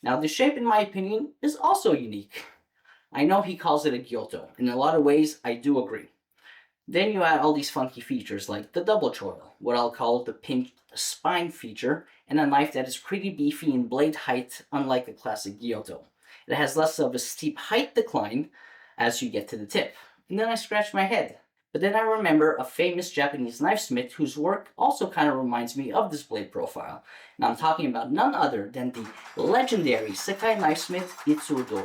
Now, the shape, in my opinion, is also unique. I know he calls it a gyuto. In a lot of ways, I do agree. Then you add all these funky features like the double choil, what I'll call the pinched spine feature, and a knife that is pretty beefy in blade height, unlike a classic gyuto. It has less of a steep height decline as you get to the tip. And then I scratch my head. But then I remember a famous Japanese knifesmith whose work also kind of reminds me of this blade profile. And I'm talking about none other than the legendary Sakai knifesmith Itsuo Doi.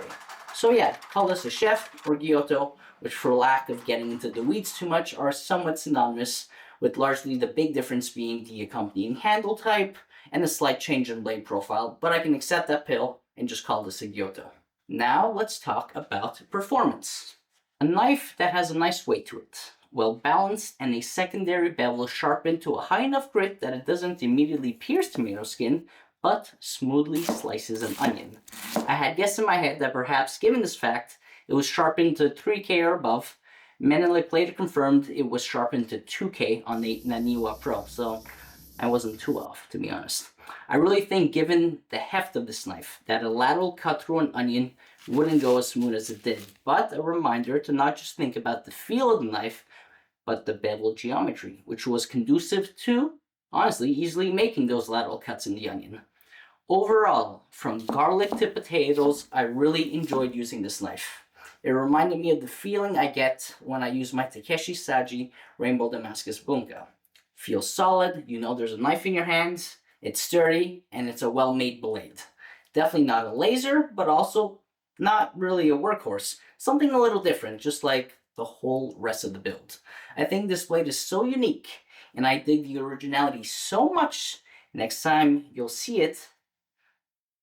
So yeah, call this a chef or gyuto, which for lack of getting into the weeds too much are somewhat synonymous, with largely the big difference being the accompanying handle type and a slight change in blade profile, but I can accept that pill and just call this a gyuto. Now let's talk about performance. A knife that has a nice weight to it, well balanced, and a secondary bevel sharpened to a high enough grit that it doesn't immediately pierce tomato skin, but smoothly slices an onion. I had guessed in my head that perhaps, given this fact, it was sharpened to 3K or above. Menelek later confirmed it was sharpened to 2K on the Naniwa Pro, so I wasn't too off, to be honest. I really think, given the heft of this knife, that a lateral cut through an onion wouldn't go as smooth as it did. But a reminder to not just think about the feel of the knife, but the bevel geometry, which was conducive to, honestly, easily making those lateral cuts in the onion. Overall, from garlic to potatoes, I really enjoyed using this knife. It reminded me of the feeling I get when I use my Takeshi Saji Rainbow Damascus Bunka. Feels solid, you know there's a knife in your hands, it's sturdy, and it's a well-made blade. Definitely not a laser, but also not really a workhorse. Something a little different, just like the whole rest of the build. I think this blade is so unique, and I dig the originality so much. Next time you'll see it,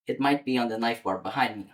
it might be on the knife bar behind me.